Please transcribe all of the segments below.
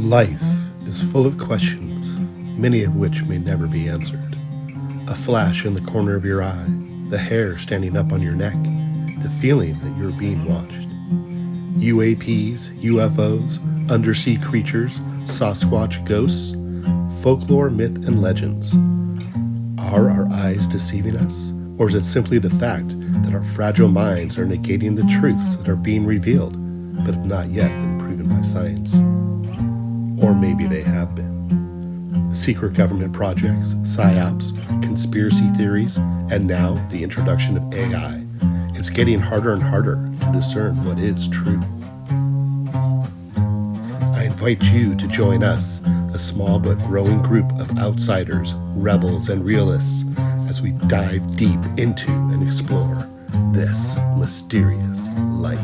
Life is full of questions, many of which may never be answered. A flash in the corner of your eye, the hair standing up on your neck, the feeling that you're being watched. UAPs, UFOs, undersea creatures, Sasquatch ghosts, folklore, myth, and legends. Are our eyes deceiving us? Or is it simply the fact that our fragile minds are negating the truths that are being revealed, but have not yet been proven by science? Or maybe they have been. Secret government projects, psyops, conspiracy theories, and now the introduction of AI. It's getting harder and harder to discern what is true. I invite you to join us, a small but growing group of outsiders, rebels, and realists, as we dive deep into and explore this mysterious life.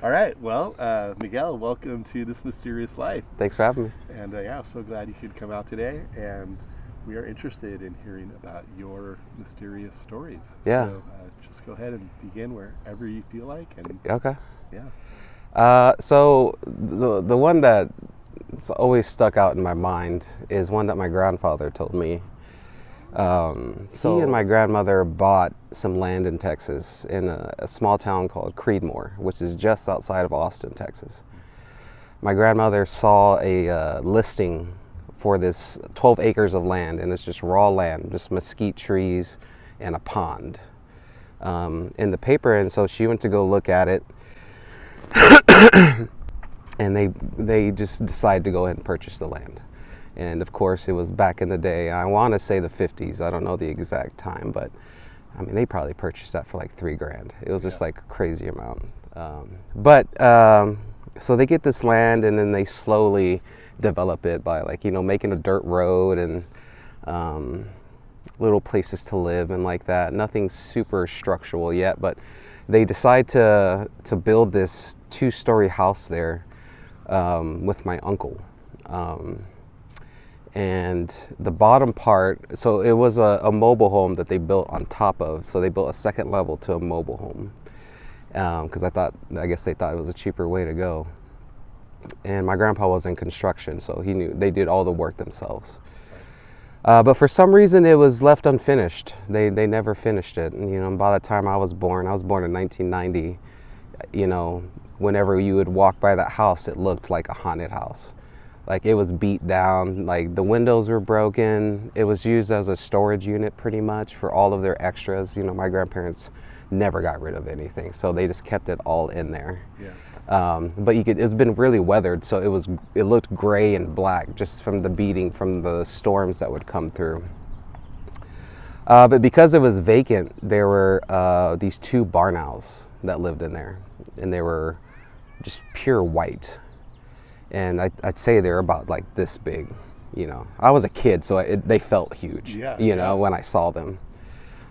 All right, well, Miguel, welcome to This Mysterious Life. Thanks for having me. And so glad you could come out today, and we are interested in hearing about your mysterious stories. Yeah. So just go ahead and begin wherever you feel like. And Okay. yeah. So the one that's always stuck out in my mind is one that my grandfather told me. He and my grandmother bought some land in Texas in a small town called Creedmoor, which is just outside of Austin, Texas. My grandmother saw a listing for this 12 acres of land, and it's just raw land, just mesquite trees and a pond in the paper. And so she went to go look at it, and they just decided to go ahead and purchase the land. And of course, it was back in the day. I want to say the 50s. I don't know the exact time, but I mean, they probably purchased that for like $3,000. It was just like a crazy amount. So they get this land, and then they slowly develop it by making a dirt road and little places to live and like that. Nothing super structural yet, but they decide to build this 2-story house there with my uncle. And the bottom part, so it was a mobile home that they built on top of. So they built a second level to a mobile home because I guess they thought it was a cheaper way to go. And my grandpa was in construction, so he knew they did all the work themselves. But for some reason, it was left unfinished. They never finished it. And by the time I was born in 1990. Whenever you would walk by that house, it looked like a haunted house. Like it was beat down, like the windows were broken. It was used as a storage unit pretty much for all of their extras. My grandparents never got rid of anything, so they just kept it all in there. Yeah. But it's been really weathered, so it looked gray and black just from the beating from the storms that would come through. But because it was vacant, there were these 2 barn owls that lived in there, and they were just pure white. And I'd say they're about like this big, I was a kid, so they felt huge, when I saw them.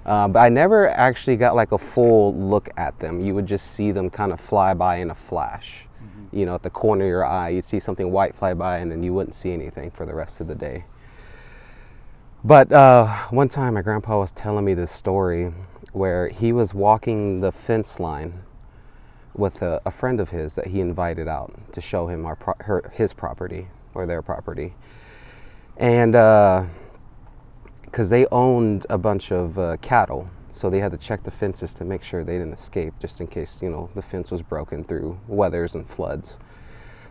But I never actually got like a full look at them. You would just see them kind of fly by in a flash. Mm-hmm. At the corner of your eye, you'd see something white fly by, and then you wouldn't see anything for the rest of the day. But one time my grandpa was telling me this story where he was walking the fence line with a friend of his that he invited out to show him his property or their property. And because they owned a bunch of cattle, so they had to check the fences to make sure they didn't escape, just in case the fence was broken through weathers and floods.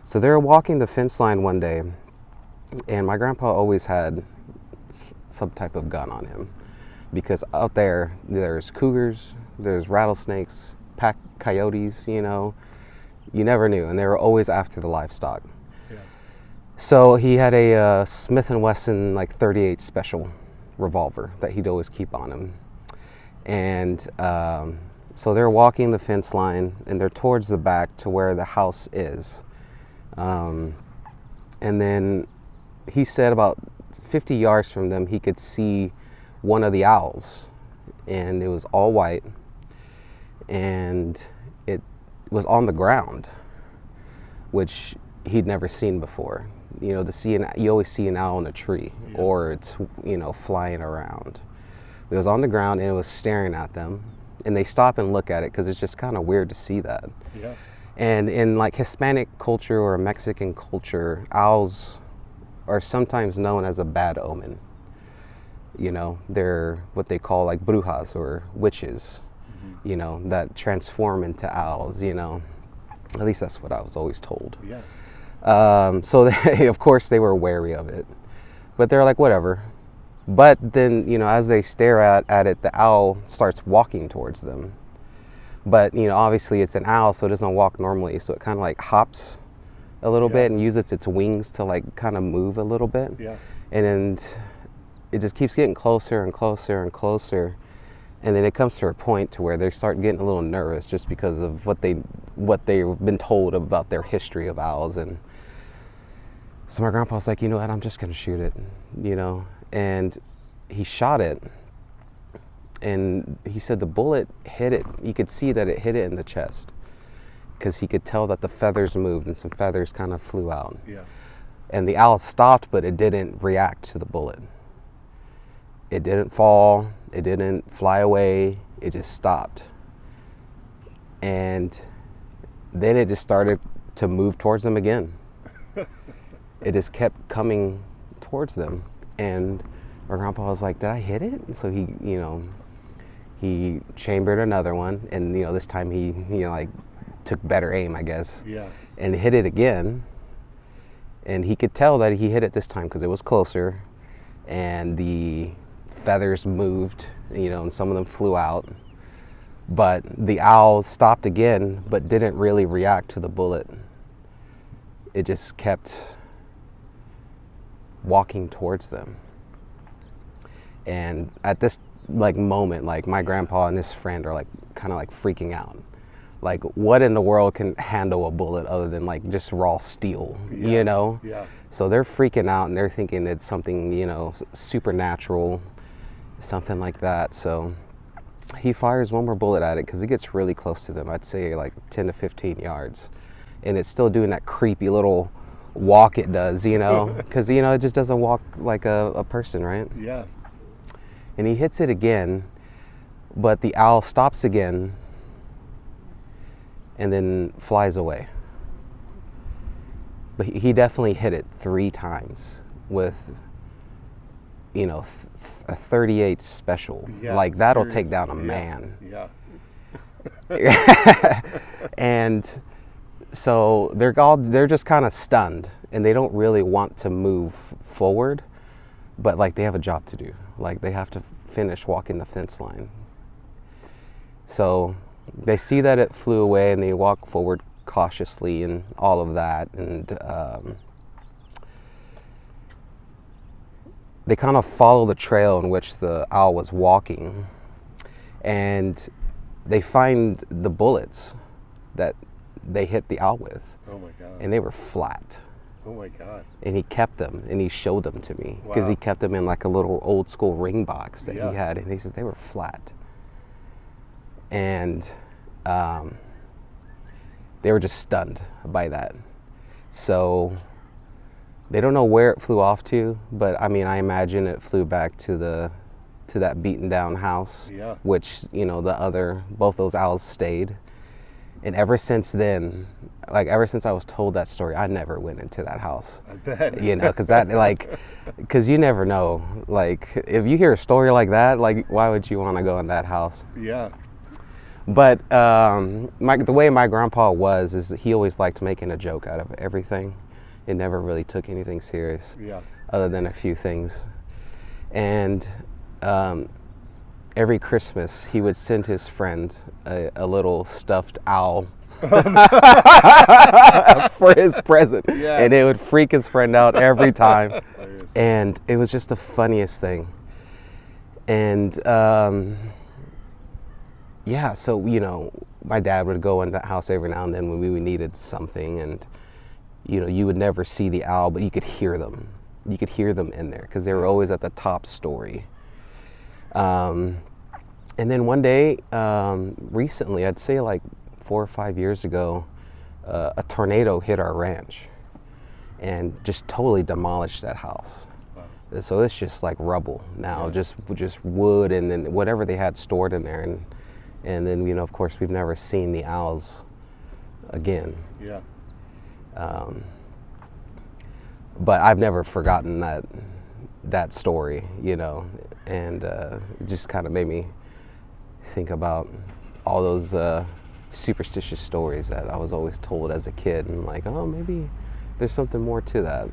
So they were walking the fence line one day, and my grandpa always had some type of gun on him, because out there's cougars, there's rattlesnakes, pack coyotes, you never knew, and they were always after the livestock. Yeah. So he had a Smith & Wesson like 38 special revolver that he'd always keep on him. And So they're walking the fence line, and they're towards the back to where the house is. And then he said about 50 yards from them, he could see one of the owls, and it was all white, and it was on the ground, which he'd never seen before. You know, you always see an owl in a tree, or it's, you know, flying around. It was on the ground, and it was staring at them, and they stop and look at it because it's just kind of weird to see that. Yeah. And in like Hispanic culture or Mexican culture, owls are sometimes known as a bad omen. You know, they're what they call like brujas or witches, you know, that transform into owls, you know. At least that's what I was always told. Yeah. So they, of course they were wary of it, but they're like, whatever. But then, you know, as they stare at it, the owl starts walking towards them. But, you know, obviously it's an owl, so it doesn't walk normally. So it kind of like hops a little bit and uses its wings to like kind of move a little bit. Yeah. And then it just keeps getting closer and closer and closer. And then it comes to a point to where they start getting a little nervous just because of what they've been told about their history of owls. And so my grandpa's like, you know what, I'm just going to shoot it, you know. And he shot it, and he said the bullet hit it. You could see that it hit it in the chest because he could tell that the feathers moved and some feathers kind of flew out. Yeah. And the owl stopped, but it didn't react to the bullet. It didn't fall. It didn't fly away. It just stopped. And then it just started to move towards them again. It just kept coming towards them. And my grandpa was like, did I hit it? And so he, you know, he chambered another one. And, you know, this time he, you know, like took better aim, I guess. Yeah. And hit it again. And he could tell that he hit it this time because it was closer. And the feathers moved, you know, and some of them flew out. But the owl stopped again, but didn't really react to the bullet. It just kept walking towards them. And at this like moment, like my grandpa and his friend are like kind of like freaking out. Like, what in the world can handle a bullet other than like just raw steel, you know? Yeah. So they're freaking out and they're thinking it's something, you know, supernatural, something like that. So he fires one more bullet at it because it gets really close to them. I'd say like 10 to 15 yards. And it's still doing that creepy little walk it does, you know, because, you know, it just doesn't walk like a person, right? Yeah. And he hits it again, but the owl stops again and then flies away. But he definitely hit it 3 times with, you know, a 38 special. Yeah, like that'll seriously. take down a man. Yeah. And so they're just kind of stunned and they don't really want to move forward, but like they have a job to do. Like they have to finish walking the fence line. So they see that it flew away and they walk forward cautiously and all of that. And they kind of follow the trail in which the owl was walking, and they find the bullets that they hit the owl with. Oh my God. And they were flat. Oh my God. And he kept them and he showed them to me because Wow. he kept them in like a little old school ring box that Yeah. he had, and he says they were flat. And they were just stunned by that. So they don't know where it flew off to, but I mean, I imagine it flew back to that beaten down house, Yeah. which, you know, both those owls stayed. And ever since then, like ever since I was told that story, I never went into that house. I bet. You know, because you never know. Like, if you hear a story like that, like, why would you want to go in that house? Yeah. But the way my grandpa was is that he always liked making a joke out of everything. It never really took anything serious, Yeah. other than a few things. And every Christmas, he would send his friend a little stuffed owl for his present. Yeah. And it would freak his friend out every time. Hilarious. And it was just the funniest thing. And yeah, so, my dad would go in that house every now and then when we needed something, and, you would never see the owl, but you could hear them. You could hear them in there because they were always at the top story. And then one day, recently, I'd say like 4 or 5 years ago, a tornado hit our ranch and just totally demolished that house. Wow. So it's just like rubble now, just wood and then whatever they had stored in there. And then, of course, we've never seen the owls again. Yeah. But I've never forgotten that story, and it just kind of made me think about all those superstitious stories that I was always told as a kid, and like, oh, maybe there's something more to that,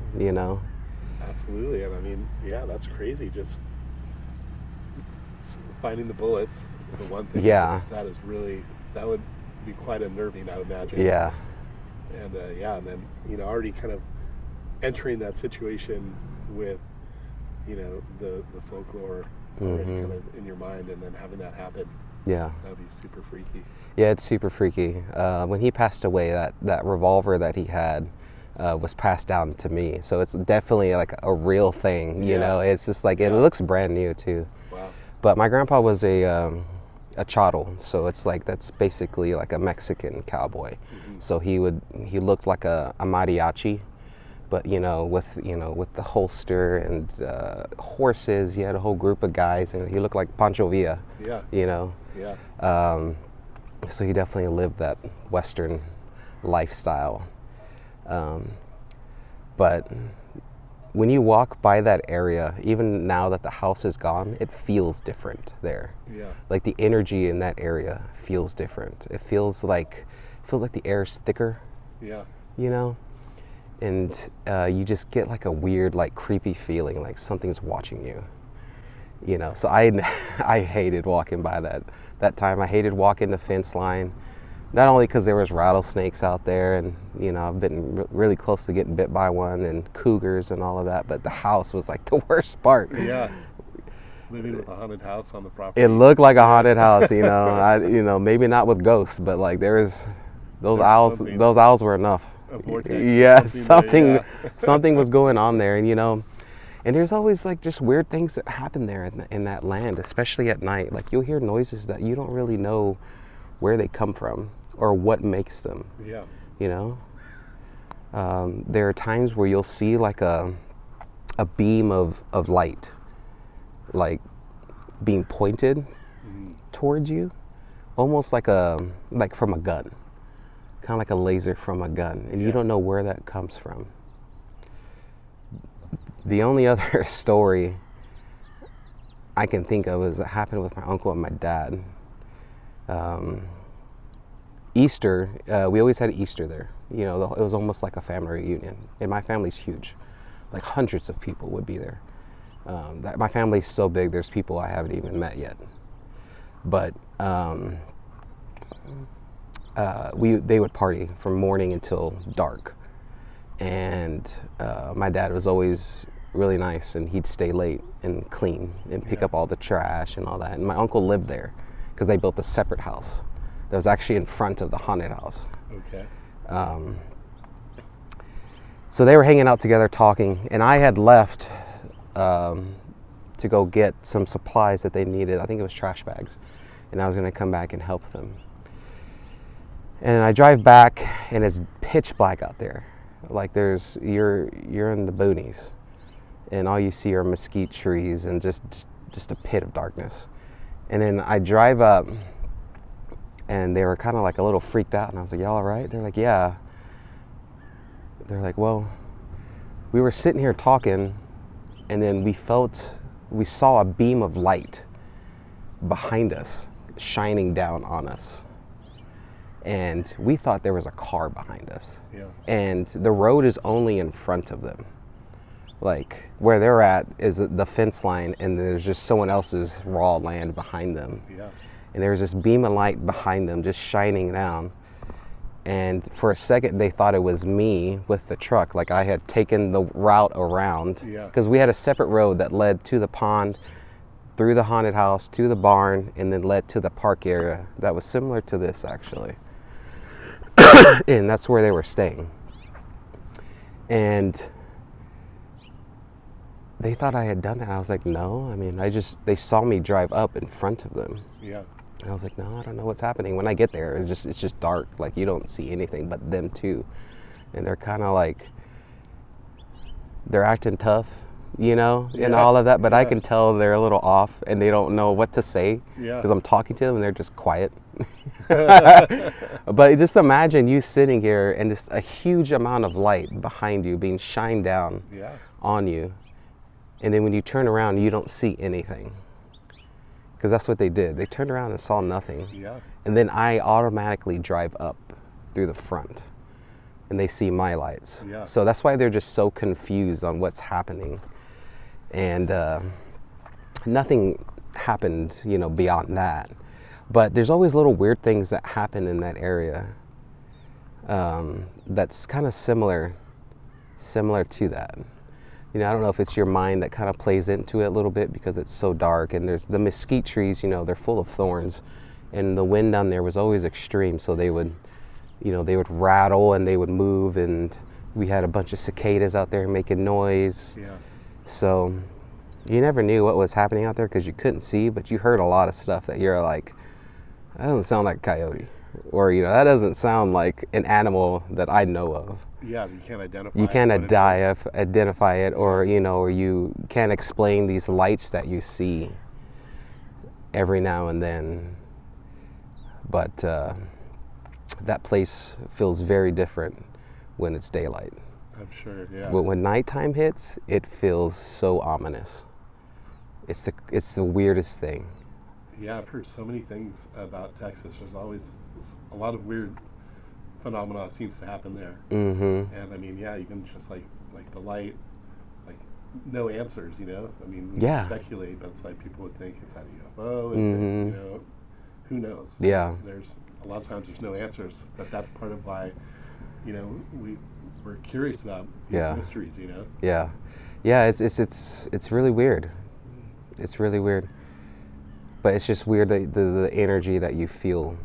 Absolutely, and I mean, yeah, that's crazy. Just finding the bullets, the one thing. Yeah. That would be quite unnerving, I would imagine. Yeah. And and then already kind of entering that situation with the folklore already kind of in your mind, and then having that happen. Yeah. That would be super freaky. Yeah, it's super freaky. When he passed away, that revolver that he had was passed down to me. So it's definitely like a real thing, It's just like, it looks brand new too. Wow. But my grandpa was a chotl, so it's like, that's basically like a Mexican cowboy. Mm-hmm. So he looked like a mariachi, but with the holster and horses. He had a whole group of guys, and he looked like Pancho Villa. Yeah. Yeah. So he definitely lived that Western lifestyle. But when you walk by that area, even now that the house is gone, it feels different there. Yeah. Like the energy in that area feels different. It feels like the air's thicker. Yeah. And you just get like a weird, like creepy feeling, like something's watching you. So I hated walking by that time. I hated walking the fence line, not only because there was rattlesnakes out there, and I've been really close to getting bit by one, and cougars and all of that, but the house was like the worst part. Yeah. Living with a haunted house on the property. It looked like a haunted house, maybe not with ghosts, but like those owls were enough. A vortex. Yeah, something was going on there, and there's always like just weird things that happen there in that land, especially at night. Like you'll hear noises that you don't really know where they come from or what makes them. Yeah. There are times where you'll see like a beam of light, like being pointed towards you, almost like from a gun. Kind of like a laser from a gun, and you don't know where that comes from. The only other story I can think of is it happened with my uncle and my dad. Easter, we always had Easter there. It was almost like a family reunion, and my family's huge. Like hundreds of people would be there. My family's so big, there's people I haven't even met yet. But they would party from morning until dark, and my dad was always really nice, and he'd stay late and clean and pick up all the trash and all that. And my uncle lived there because they built a separate house that was actually in front of the haunted house. Okay. So they were hanging out together talking, and I had left to go get some supplies that they needed. I think it was trash bags, and I was going to come back and help them. And I drive back, and it's pitch black out there. Like you're in the boonies, and all you see are mesquite trees and just a pit of darkness. And then I drive up, and they were kind of like a little freaked out, and I was like, "Y'all all right?" They're like, "Yeah." They're like, "Well, we were sitting here talking, and then we saw a beam of light behind us, shining down on us. And we thought there was a car behind us. Yeah. And the road is only in front of them. Like where they're at is the fence line, and there's just someone else's raw land behind them. Yeah. And there was this beam of light behind them just shining down. And for a second they thought it was me with the truck, like I had taken the route around. Yeah. Because we had a separate road that led to the pond, through the haunted house to the barn, and then led to the park area that was similar to this actually. And that's where they were staying. And they thought I had done that. I was like, no. I mean, they saw me drive up in front of them. Yeah. And I was like, no, I don't know what's happening. When I get there, it's just dark. Like, you don't see anything but them too. And they're kind of like, they're acting tough, you know, and all of that. But I can tell they're a little off and they don't know what to say because I'm talking to them and they're just quiet. But just imagine you sitting here and just a huge amount of light behind you being shined down on you. And then when you turn around, you don't see anything. Because that's what they did. They turned around and saw nothing. Yeah. And then I automatically drive up through the front. And they see my lights. Yeah. So that's why they're just so confused on what's happening. And nothing happened, you know, beyond that. But there's always little weird things that happen in that area that's kind of similar to that. You know, I don't know if it's your mind that kind of plays into it a little bit because it's so dark, and there's the mesquite trees, you know, they're full of thorns, and the wind down there was always extreme, so they would, you know, they would rattle and they would move, and we had a bunch of cicadas out there making noise. Yeah. So you never knew what was happening out there because you couldn't see, but you heard a lot of stuff that you're like, that doesn't sound like a coyote, or, you know, that doesn't sound like an animal that I know of. Yeah, you can't identify it. You can't identify it, or, you know, or you can't explain these lights that you see every now and then. But that place feels very different when it's daylight. I'm sure, yeah. But when nighttime hits, it feels so ominous. It's the weirdest thing. Yeah, I've heard so many things about Texas. There's always a lot of weird phenomena seems to happen there. Mm-hmm. And I mean, yeah, you can just like the light, like no answers, you know? I mean, we can speculate, but it's like people would think, is that a UFO? Is it, you know, who knows? Yeah. There's a lot of times there's no answers, but that's part of why, you know, we're curious about these mysteries, you know? Yeah. Yeah, it's really weird. It's really weird. But it's just weird that the energy that you feel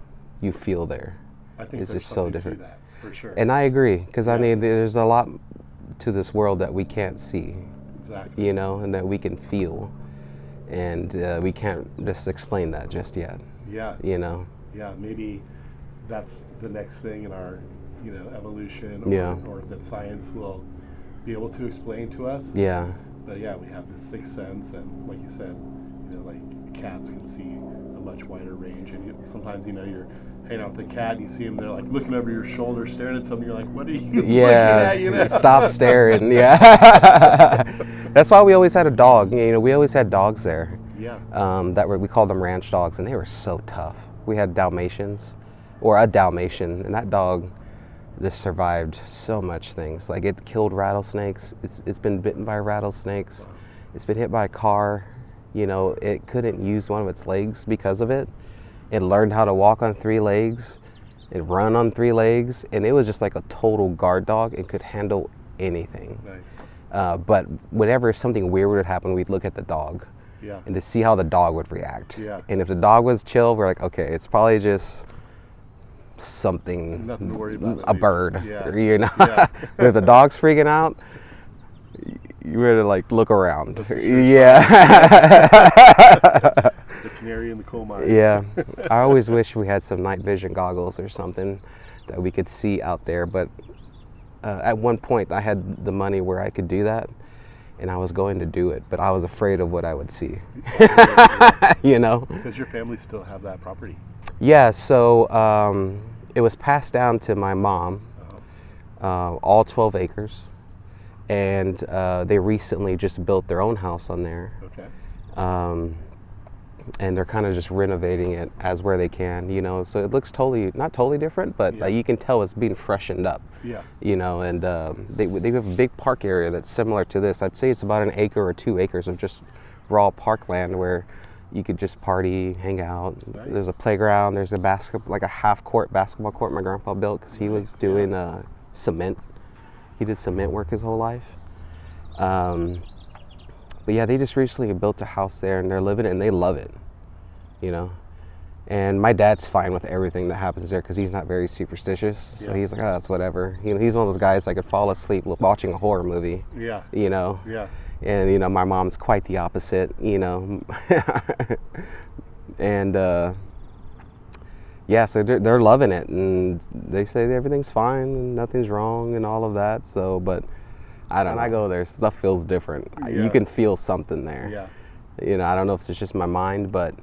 there. I think it's just so different. To that, for sure. And I agree, because I mean, there's a lot to this world that we can't see. Exactly. You know, and that we can feel, and we can't just explain that just yet. Yeah. You know. Yeah, maybe that's the next thing in our, you know, evolution, or that science will be able to explain to us. Yeah. But yeah, we have the sixth sense, and like you said, you know, like cats can see a much wider range, and sometimes, you know, you're hanging out with a cat and you see them, they're like looking over your shoulder, staring at something. You're like, what are you looking at? You know? Stop staring. Yeah. That's why we always had a dog. You know, we always had dogs there. Yeah. We called them ranch dogs, and they were so tough. We had Dalmatians, or a Dalmatian, and that dog just survived so much things. Like, it killed rattlesnakes. It's been bitten by rattlesnakes. Wow. It's been hit by a car. You know, it couldn't use one of its legs because of it. It learned how to walk on 3 legs and run on 3 legs, and it was just like a total guard dog and could handle anything. Nice. But whenever something weird would happen, we'd look at the dog and to see how the dog would react. Yeah. And if the dog was chill, we're like, okay, it's probably just something, nothing to worry about, a bird. Yeah. You know? Yeah. But if the dog's freaking out, you better like look around. Yeah. The canary in the coal mine. Yeah. I always wish we had some night vision goggles or something that we could see out there. But at one point I had the money where I could do that, and I was going to do it, but I was afraid of what I would see. You know? Does your family still have that property? Yeah. So it was passed down to my mom, all 12 acres. And they recently just built their own house on there. Okay. And they're kind of just renovating it as where they can, you know. So it looks not totally different, but like, you can tell it's being freshened up. Yeah. You know, and they have a big park area that's similar to this. I'd say it's about 1 acre or 2 acres of just raw parkland where you could just party, hang out. Nice. There's a playground. There's a half-court basketball court my grandpa built because he was doing cement. He did cement work his whole life. But yeah, they just recently built a house there and they're living it and they love it, you know. And my dad's fine with everything that happens there because he's not very superstitious. So he's like, oh, that's whatever. You know, he's one of those guys that could fall asleep watching a horror movie. Yeah. You know. Yeah. And you know, my mom's quite the opposite. You know. And yeah, so they're loving it, and they say everything's fine and nothing's wrong and all of that. So, but I don't know. When I go there, stuff feels different. Yeah. You can feel something there. Yeah. You know, I don't know if it's just my mind, but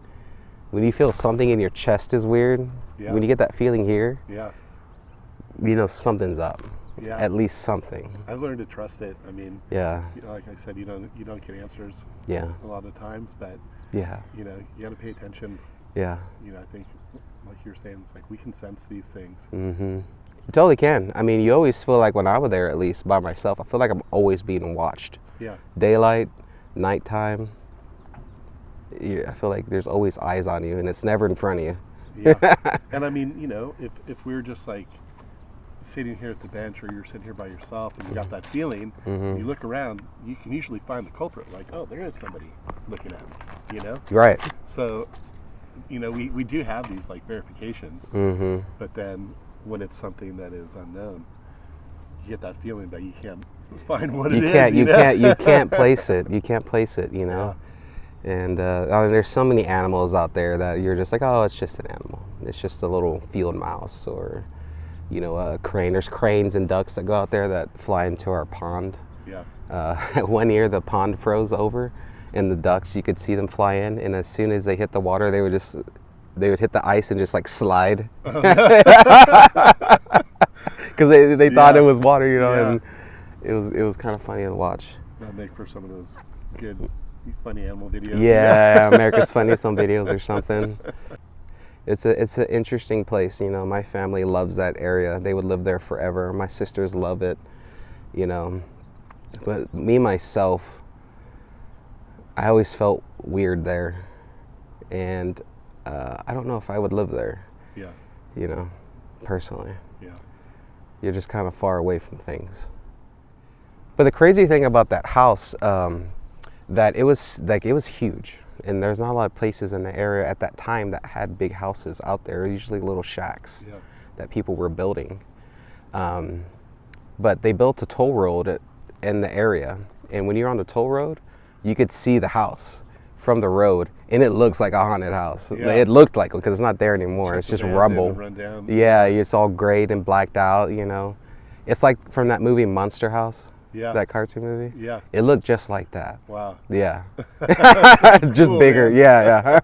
when you feel something in your chest is weird, when you get that feeling here, you know something's up. Yeah. At least something. I've learned to trust it. I mean, you know, like I said, you don't get answers. Yeah. A lot of times, but yeah, you know, you got to pay attention. Yeah. You know, I think, like you're saying, it's like we can sense these things. Mm-hmm. You totally can. I mean, you always feel like when I was there, at least by myself, I feel like I'm always being watched. Yeah. Daylight, nighttime. I feel like there's always eyes on you, and it's never in front of you. Yeah. And I mean, you know, if we're just like sitting here at the bench, or you're sitting here by yourself, and you got that feeling, and you look around, you can usually find the culprit. Like, oh, there is somebody looking at me. You know. Right. So, you know, we do have these like verifications, but then when it's something that is unknown, you get that feeling that you can't find what it is. You can't place it. You can't place it. You know. Yeah. And there's so many animals out there that you're just like, oh, it's just an animal. It's just a little field mouse, or, you know, a crane. There's cranes and ducks that go out there that fly into our pond. Yeah. 1 year, the pond froze over, and the ducks, you could see them fly in, and as soon as they hit the water, they would hit the ice and just like slide. Because they thought it was water, you know, and it was kind of funny to watch. That'd make for some of those good, funny animal videos. Yeah, America's Funniest Home Videos or something. It's an interesting place, you know. My family loves that area. They would live there forever. My sisters love it, you know. But me, myself, I always felt weird there. And I don't know if I would live there. Yeah. You know, personally. Yeah. You're just kind of far away from things. But the crazy thing about that house, that it was huge, and there's not a lot of places in the area at that time that had big houses out there. Usually little shacks that people were building, but they built a toll road in the area, and when you're on the toll road, you could see the house from the road, and it looks like a haunted house. It looked like it because it's not there anymore. It's just rubble. Yeah, it's all grayed and blacked out, you know. It's like from that movie Monster House. Yeah. That cartoon movie? Yeah. It looked just like that. Wow. Yeah. It's just cool, bigger. Man. Yeah.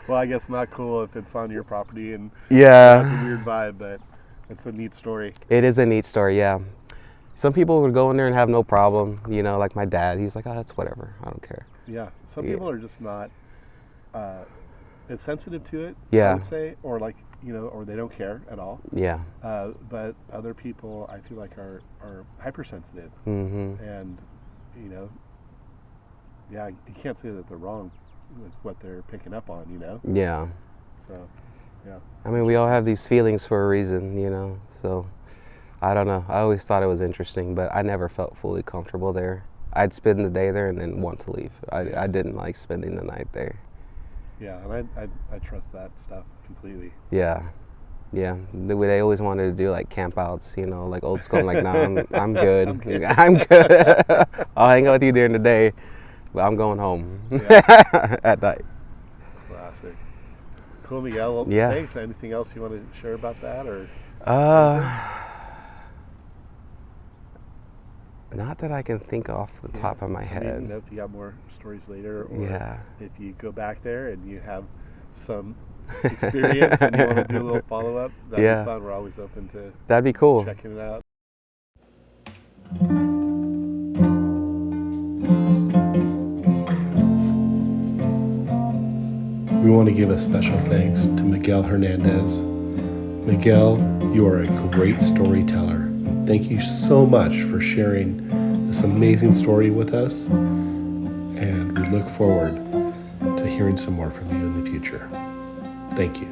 Well, I guess not cool if it's on your property, and it's a weird vibe, but it's a neat story. It is a neat story, yeah. Some people would go in there and have no problem, you know, like my dad. He's like, oh, that's whatever. I don't care. Yeah. Some people are just not as sensitive to it, I would say, or like, you know, or they don't care at all. Yeah. But other people, I feel like, are hypersensitive, and you know, you can't say that they're wrong with what they're picking up on, you know. Yeah. So, yeah. I mean, we all have these feelings for a reason, you know. So, I don't know. I always thought it was interesting, but I never felt fully comfortable there. I'd spend the day there and then want to leave. I didn't like spending the night there. Yeah, and I trust that stuff completely. Yeah. They always wanted to do like campouts, you know, like old school. I'm like, no, I'm good. I'm good. I'll hang out with you during the day, but I'm going home at night. Classic. Cool, Miguel. Well, thanks. Anything else you want to share about that, or? Not that I can think off the top of my head. I mean, you know, if you got more stories later, or if you go back there and you have some experience and you want to do a little follow-up, that'd be fun. We're always open to that'd be cool. Checking it out. We want to give a special thanks to Miguel Hernandez. Miguel, you are a great storyteller. Thank you so much for sharing this amazing story with us, and we look forward to hearing some more from you in the future. Thank you.